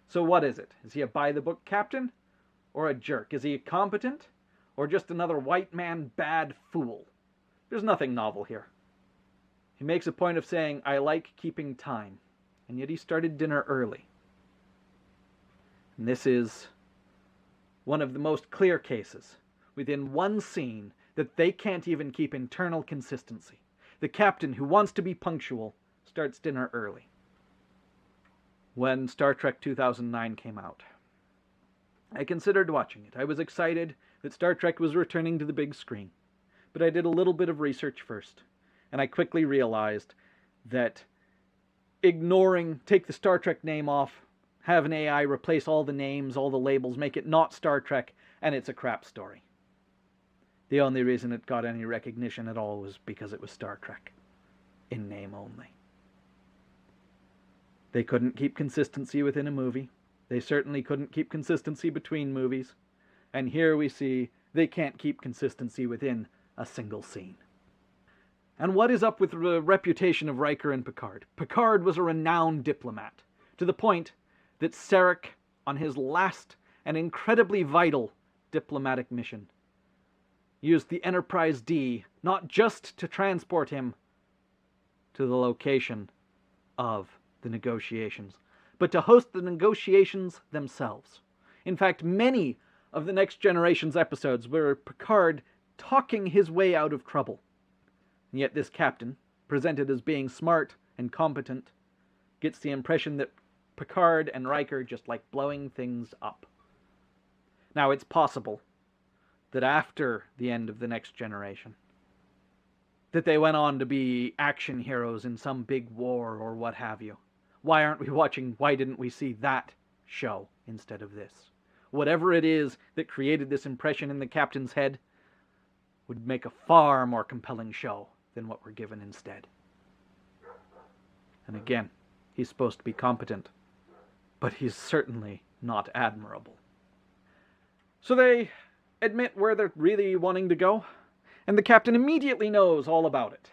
So what is it? Is he a by-the-book captain? Or a jerk? Is he competent? Or just another white man bad fool? There's nothing novel here. He makes a point of saying, I like keeping time. And yet he started dinner early. And this is one of the most clear cases, within one scene, that they can't even keep internal consistency. The captain, who wants to be punctual, starts dinner early. When Star Trek 2009 came out, I considered watching it. I was excited that Star Trek was returning to the big screen. But I did a little bit of research first, and I quickly realized that take the Star Trek name off, have an AI replace all the names, all the labels, make it not Star Trek, and it's a crap story. The only reason it got any recognition at all was because it was Star Trek, in name only. They couldn't keep consistency within a movie. They certainly couldn't keep consistency between movies. And here we see they can't keep consistency within a single scene. And what is up with the reputation of Riker and Picard? Picard was a renowned diplomat, to the point that Sarek, on his last and incredibly vital diplomatic mission, used the Enterprise D not just to transport him to the location of the negotiations, but to host the negotiations themselves. In fact, many of the Next Generation's episodes were Picard talking his way out of trouble. And yet this captain, presented as being smart and competent, gets the impression that Picard and Riker just like blowing things up. Now, it's possible that after the end of the Next Generation, that they went on to be action heroes in some big war or what have you. Why didn't we see that show instead of this? Whatever it is that created this impression in the captain's head would make a far more compelling show than what we're given instead. And again, he's supposed to be competent, but he's certainly not admirable. So they admit where they're really wanting to go, and the captain immediately knows all about it.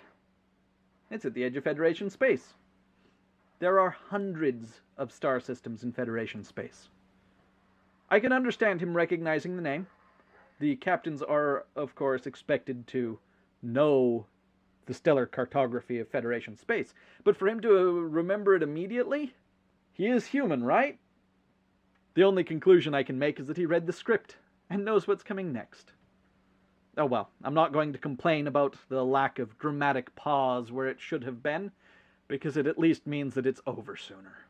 It's at the edge of Federation space. There are hundreds of star systems in Federation space. I can understand him recognizing the name. The captains are, of course, expected to know the stellar cartography of Federation space. But for him to remember it immediately, he is human, right? The only conclusion I can make is that he read the script and knows what's coming next. Oh well, I'm not going to complain about the lack of dramatic pause where it should have been, because it at least means that it's over sooner.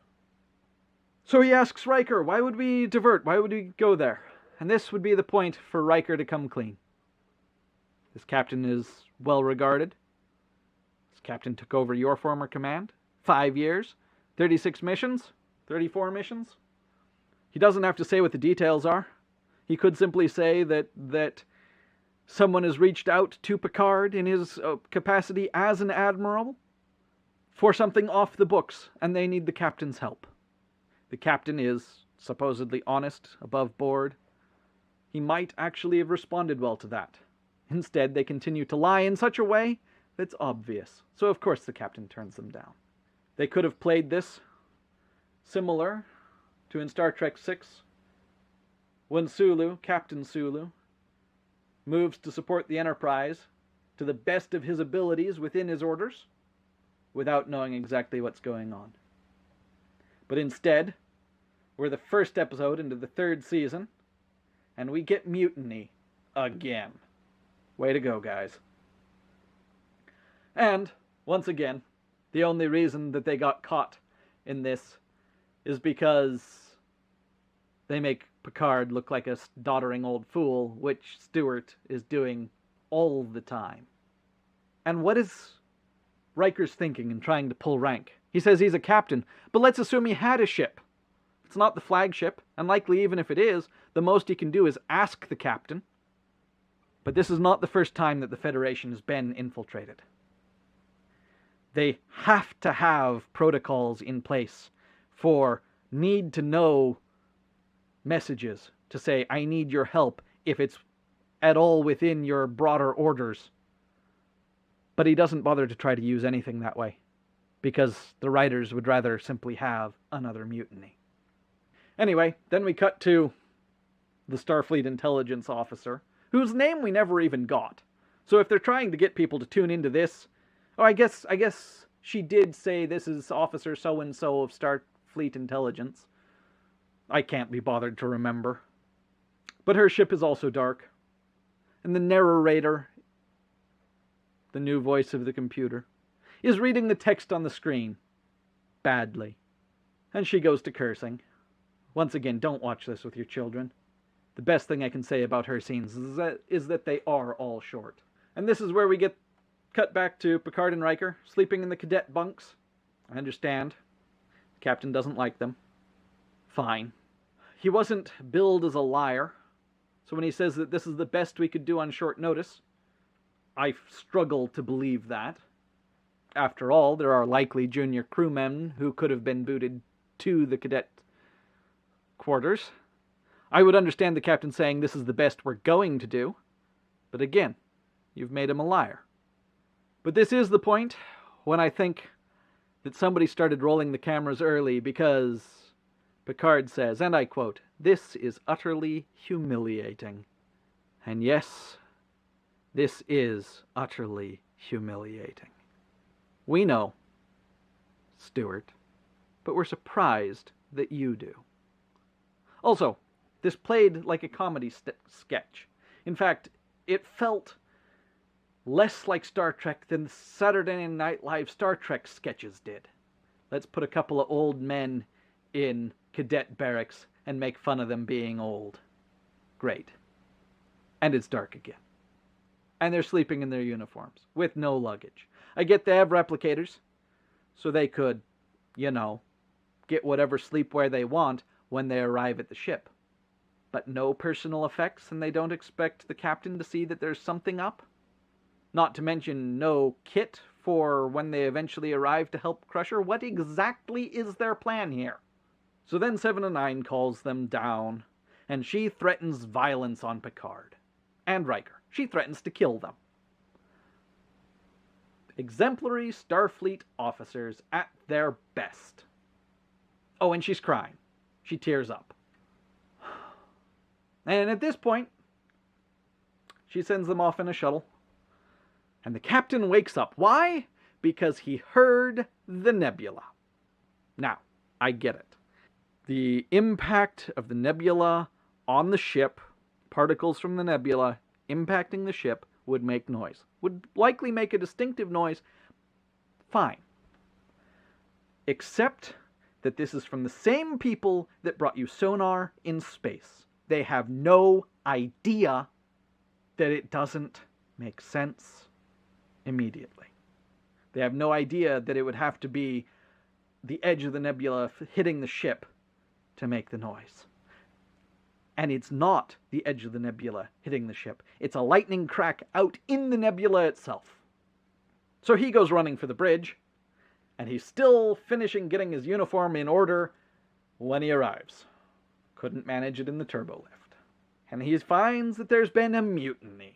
So he asks Riker, why would we divert? Why would we go there? And this would be the point for Riker to come clean. This captain is well regarded. This captain took over your former command. 5 years, 36 missions, 34 missions. He doesn't have to say what the details are. He could simply say that someone has reached out to Picard in his capacity as an admiral for something off the books, and they need the captain's help. The captain is supposedly honest, above board. He might actually have responded well to that. Instead, they continue to lie in such a way that's obvious. So of course the captain turns them down. They could have played this similar to in Star Trek VI, when Sulu, Captain Sulu, moves to support the Enterprise to the best of his abilities within his orders, without knowing exactly what's going on. But instead, we're the first episode into the 3rd season, and we get mutiny again. Way to go, guys. And, once again, the only reason that they got caught in this is because they make Picard look like a doddering old fool, which Stewart is doing all the time. And what is Riker's thinking in trying to pull rank? He says he's a captain, but let's assume he had a ship. It's not the flagship, and likely even if it is, the most he can do is ask the captain. But this is not the first time that the Federation has been infiltrated. They have to have protocols in place for need-to-know messages to say, I need your help, if it's at all within your broader orders. But he doesn't bother to try to use anything that way, because the writers would rather simply have another mutiny. Anyway, then we cut to the Starfleet intelligence officer, whose name we never even got. So if they're trying to get people to tune into this, I guess she did say this is Officer so-and-so of Starfleet intelligence. I can't be bothered to remember. But her ship is also dark. And the narrator, the new voice of the computer, is reading the text on the screen badly. And she goes to cursing. Once again, don't watch this with your children. The best thing I can say about her scenes is that they are all short. And this is where we get cut back to Picard and Riker sleeping in the cadet bunks. I understand. The captain doesn't like them. Fine. He wasn't billed as a liar, so when he says that this is the best we could do on short notice, I struggle to believe that. After all, there are likely junior crewmen who could have been booted to the cadet quarters. I would understand the captain saying this is the best we're going to do, but again, you've made him a liar. But this is the point when I think that somebody started rolling the cameras early, because Picard says, and I quote, "This is utterly humiliating." And yes, this is utterly humiliating. We know, Stewart, but we're surprised that you do. Also, this played like a comedy sketch. In fact, it felt less like Star Trek than the Saturday Night Live Star Trek sketches did. Let's put a couple of old men in cadet barracks and make fun of them being old. Great. And it's dark again. And they're sleeping in their uniforms, with no luggage. I get they have replicators, so they could, get whatever sleepwear they want when they arrive at the ship. But no personal effects, and they don't expect the captain to see that there's something up? Not to mention no kit for when they eventually arrive to help Crusher. What exactly is their plan here? So then 7 and 9 calls them down, and she threatens violence on Picard. And Riker. She threatens to kill them. Exemplary Starfleet officers at their best. Oh, and she's crying. She tears up. And at this point, she sends them off in a shuttle. And the captain wakes up. Why? Because he heard the nebula. Now, I get it. The impact of the nebula on the ship, particles from the nebula impacting the ship, would make noise. Would likely make a distinctive noise. Fine. Except that this is from the same people that brought you sonar in space. They have no idea that it doesn't make sense immediately. They have no idea that it would have to be the edge of the nebula hitting the ship to make the noise. And it's not the edge of the nebula hitting the ship. It's a lightning crack out in the nebula itself. So he goes running for the bridge, and he's still finishing getting his uniform in order when he arrives. Couldn't manage it in the turbo lift. And he finds that there's been a mutiny.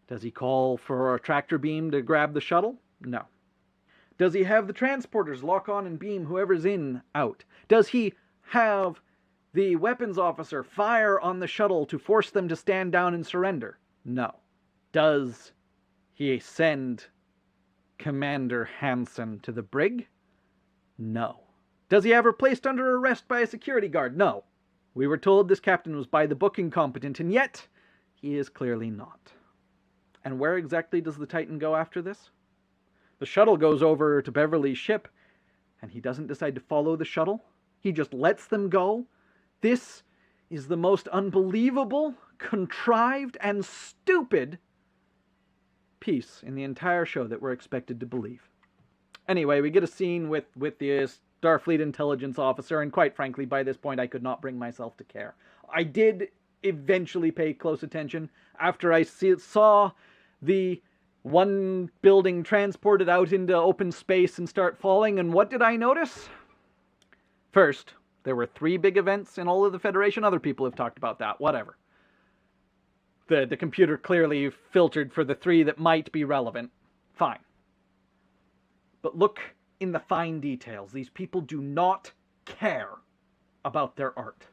Does he call for a tractor beam to grab the shuttle? No. Does he have the transporters lock on and beam whoever's in out? Does he have the weapons officer fire on the shuttle to force them to stand down and surrender? No. Does he send Commander Hansen to the brig? No. Does he have her placed under arrest by a security guard? No. We were told this captain was by the book incompetent, and yet he is clearly not. And where exactly does the Titan go after this? The shuttle goes over to Beverly's ship, and he doesn't decide to follow the shuttle. He just lets them go. This is the most unbelievable, contrived, and stupid piece in the entire show that we're expected to believe. Anyway, we get a scene with the Starfleet intelligence officer, and quite frankly, by this point, I could not bring myself to care. I did eventually pay close attention after I saw the one building transported out into open space and start falling, and what did I notice? First, there were 3 big events in all of the Federation. Other people have talked about that. Whatever. The computer clearly filtered for the 3 that might be relevant. Fine. But look in the fine details. These people do not care about their art.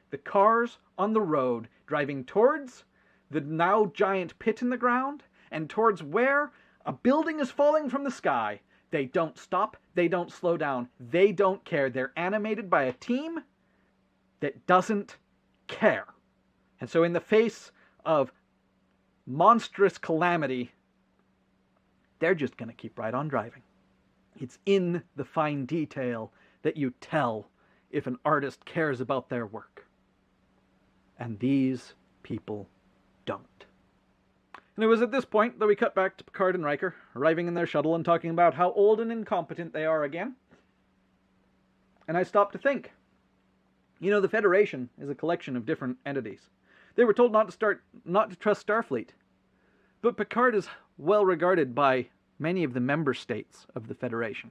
The cars on the road driving towards the now giant pit in the ground and towards where a building is falling from the sky. They don't stop. They don't slow down. They don't care. They're animated by a team that doesn't care. And so in the face of monstrous calamity, they're just going to keep right on driving. It's in the fine detail that you tell if an artist cares about their work. And these people don't. And it was at this point that we cut back to Picard and Riker, arriving in their shuttle and talking about how old and incompetent they are again. And I stopped to think. You know, the Federation is a collection of different entities. They were told not to trust Starfleet. But Picard is well regarded by many of the member states of the Federation.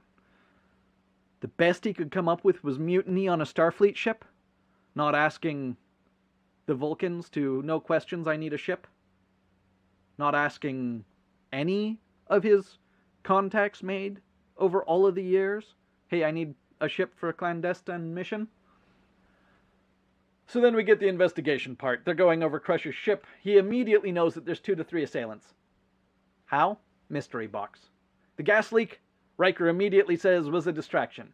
The best he could come up with was mutiny on a Starfleet ship, not asking the Vulcans to, no questions, I need a ship. Not asking any of his contacts made over all of the years, hey, I need a ship for a clandestine mission. So then we get the investigation part. They're going over Crusher's ship. He immediately knows that there's 2 to 3 assailants. How? Mystery box. The gas leak, Riker immediately says, was a distraction.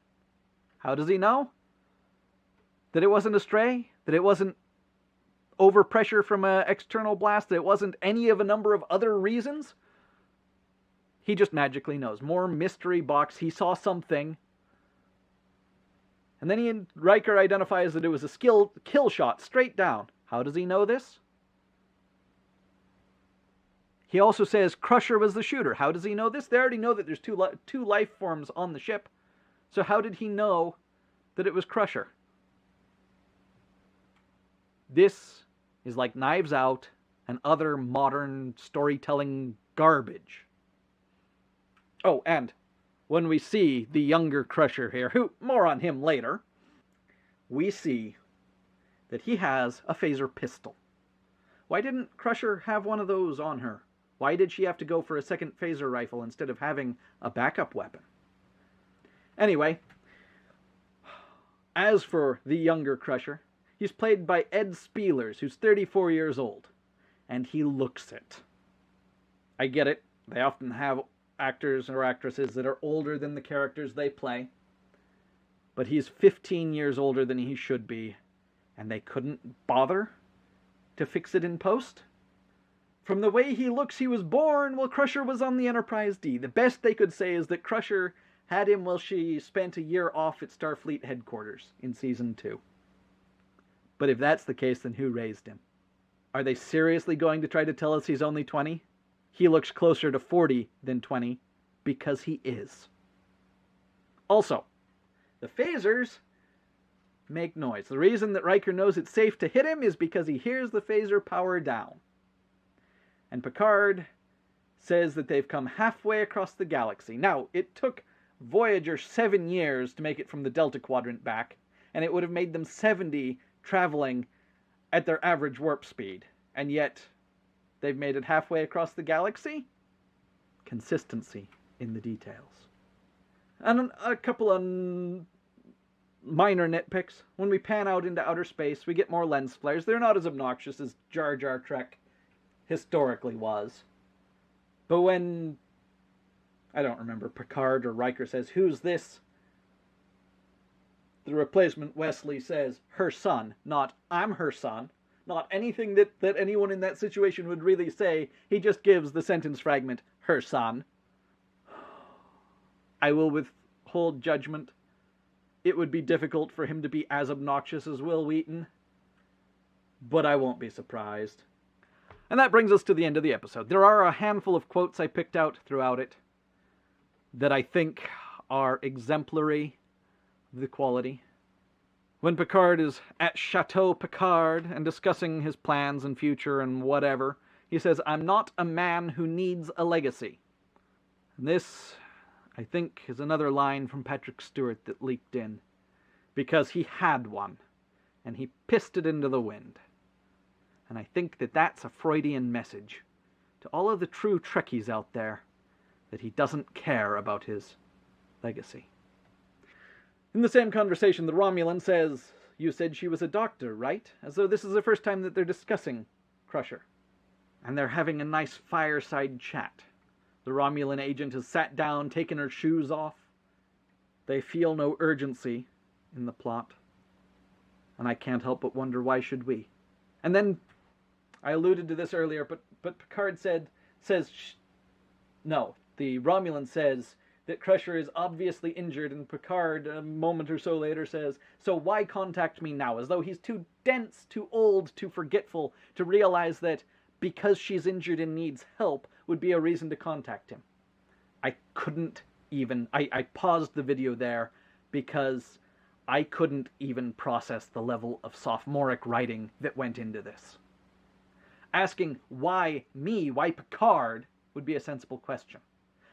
How does he know? That it wasn't a stray? That it wasn't overpressure from an external blast? That it wasn't any of a number of other reasons? He just magically knows. More mystery box. He saw something. And then Riker identifies that it was a kill shot straight down. How does he know this? He also says Crusher was the shooter. How does he know this? They already know that there's two life forms on the ship. So how did he know that it was Crusher? This is like Knives Out and other modern storytelling garbage. Oh, and when we see the younger Crusher here, who, more on him later, we see that he has a phaser pistol. Why didn't Crusher have one of those on her? Why did she have to go for a second phaser rifle instead of having a backup weapon? Anyway, as for the younger Crusher, he's played by Ed Spielers, who's 34 years old, and he looks it. I get it. They often have actors or actresses that are older than the characters they play. but he's 15 years older than he should be, and they couldn't bother to fix it in post? From the way he looks, he was born while Crusher was on the Enterprise D. The best they could say is that Crusher had him while she spent a year off at Starfleet headquarters in Season 2. But if that's the case, then who raised him? Are they seriously going to try to tell us he's only 20? He looks closer to 40 than 20, because he is. Also, the phasers make noise. The reason that Riker knows it's safe to hit him is because he hears the phaser power down. And Picard says that they've come halfway across the galaxy. Now, it took Voyager 7 years to make it from the Delta Quadrant back, and it would have made them 70 traveling at their average warp speed. And yet, they've made it halfway across the galaxy? Consistency in the details. And a couple of minor nitpicks. When we pan out into outer space, we get more lens flares. They're not as obnoxious as Jar Jar Trek historically was. But when, I don't remember, Picard or Riker says, "Who's this?" the replacement Wesley says, "Her son," not "I'm her son," not anything that anyone in that situation would really say. He just gives the sentence fragment, "her son." I will withhold judgment. It would be difficult for him to be as obnoxious as Will Wheaton, but I won't be surprised. And that brings us to the end of the episode. There are a handful of quotes I picked out throughout it that I think are exemplary of the quality. When Picard is at Chateau Picard and discussing his plans and future and whatever, he says, "I'm not a man who needs a legacy." And this, I think, is another line from Patrick Stewart that leaked in, because he had one, and he pissed it into the wind. And I think that that's a Freudian message to all of the true Trekkies out there, that he doesn't care about his legacy. In the same conversation, the Romulan says, "You said she was a doctor, right?" As though this is the first time that they're discussing Crusher. And they're having a nice fireside chat. The Romulan agent has sat down, taken her shoes off. They feel no urgency in the plot. And I can't help but wonder, why should we? And then, I alluded to this earlier, but Picard no, the Romulan says that Crusher is obviously injured, and Picard, a moment or so later, says, "So why contact me now?" As though he's too dense, too old, too forgetful to realize that because she's injured and needs help would be a reason to contact him. I couldn't even... I paused the video there because I couldn't even process the level of sophomoric writing that went into this. Asking why me, why Picard, would be a sensible question.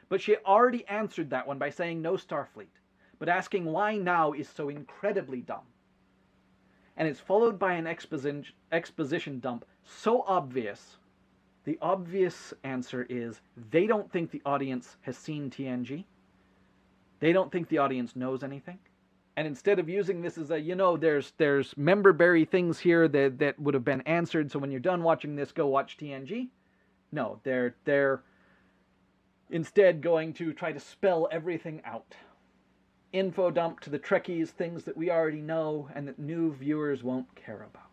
But she already answered that one by saying no Starfleet. But asking why now is so incredibly dumb. And it's followed by an exposition dump so obvious. The obvious answer is they don't think the audience has seen TNG. They don't think the audience knows anything. And instead of using this as a, there's member-berry things here that would have been answered, so when you're done watching this, go watch TNG. No, they're instead going to try to spell everything out. Info dump to the Trekkies, things that we already know and that new viewers won't care about.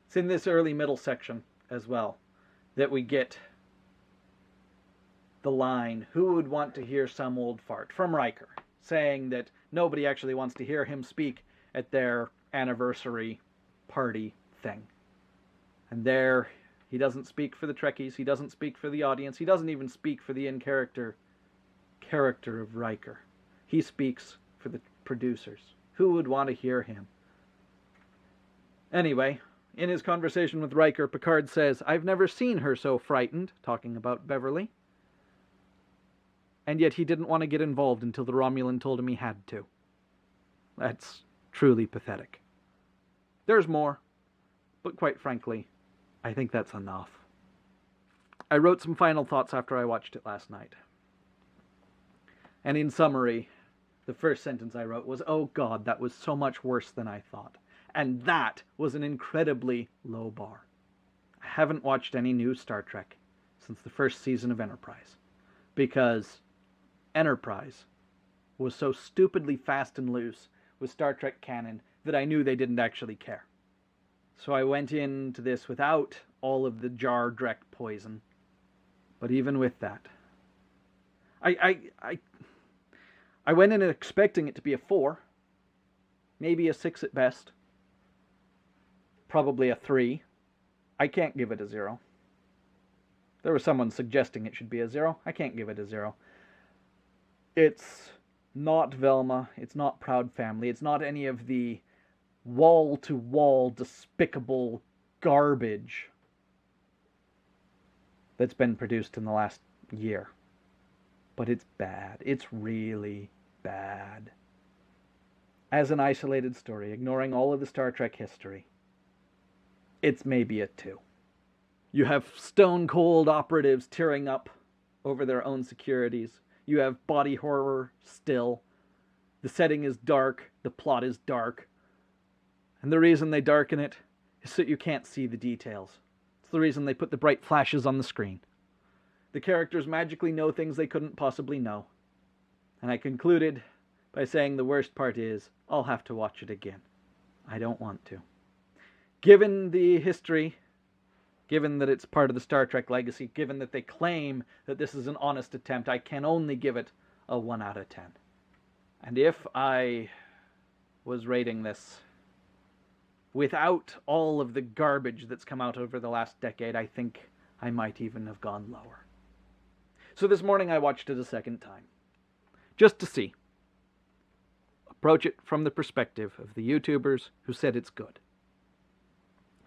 It's in this early middle section as well that we get the line, "Who would want to hear some old fart?" from Riker, saying that nobody actually wants to hear him speak at their anniversary party thing. And there, he doesn't speak for the Trekkies, he doesn't speak for the audience, he doesn't even speak for the in-character character of Riker. He speaks for the producers. Who would want to hear him? Anyway, in his conversation with Riker, Picard says, "I've never seen her so frightened," talking about Beverly. And yet he didn't want to get involved until the Romulan told him he had to. That's truly pathetic. There's more, but quite frankly, I think that's enough. I wrote some final thoughts after I watched it last night. And in summary, the first sentence I wrote was, "Oh God, that was so much worse than I thought." And that was an incredibly low bar. I haven't watched any new Star Trek since the first season of Enterprise, because Enterprise was so stupidly fast and loose was Star Trek canon that I knew they didn't actually care. So I went into this without all of the Drek poison. But even with that, I went in expecting it to be a 4, maybe a 6 at best, probably a 3. I can't give it a 0. There was someone suggesting it should be a 0. I can't give it a 0. It's not Velma. It's not Proud Family. It's not any of the wall-to-wall despicable garbage that's been produced in the last year. But it's bad. It's really bad. As an isolated story, ignoring all of the Star Trek history, it's maybe a 2. You have stone-cold operatives tearing up over their own securities. You have body horror still. The setting is dark. The plot is dark. And the reason they darken it is so you can't see the details. It's the reason they put the bright flashes on the screen. The characters magically know things they couldn't possibly know. And I concluded by saying the worst part is, I'll have to watch it again. I don't want to. Given the history, given that it's part of the Star Trek legacy, given that they claim that this is an honest attempt, I can only give it a 1 out of 10. And if I was rating this without all of the garbage that's come out over the last decade, I think I might even have gone lower. So this morning I watched it a second time, just to see. Approach it from the perspective of the YouTubers who said it's good.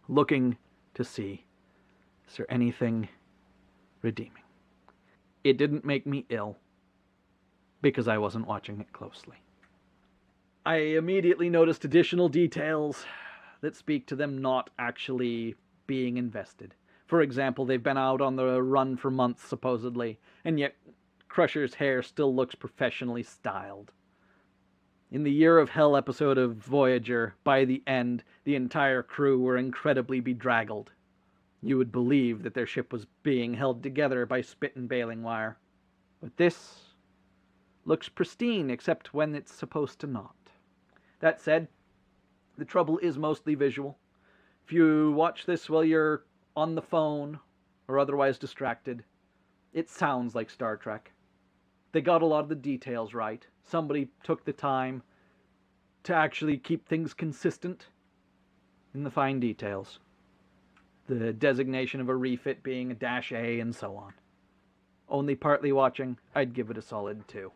Looking to see, is there anything redeeming? It didn't make me ill, because I wasn't watching it closely. I immediately noticed additional details that speak to them not actually being invested. For example, they've been out on the run for months, supposedly, and yet Crusher's hair still looks professionally styled. In the Year of Hell episode of Voyager, by the end, the entire crew were incredibly bedraggled. You would believe that their ship was being held together by spit and baling wire. But this looks pristine, except when it's supposed to not. That said, the trouble is mostly visual. If you watch this while you're on the phone or otherwise distracted, it sounds like Star Trek. They got a lot of the details right. Somebody took the time to actually keep things consistent in the fine details. The designation of a refit being a -A and so on. Only partly watching, I'd give it a solid 2.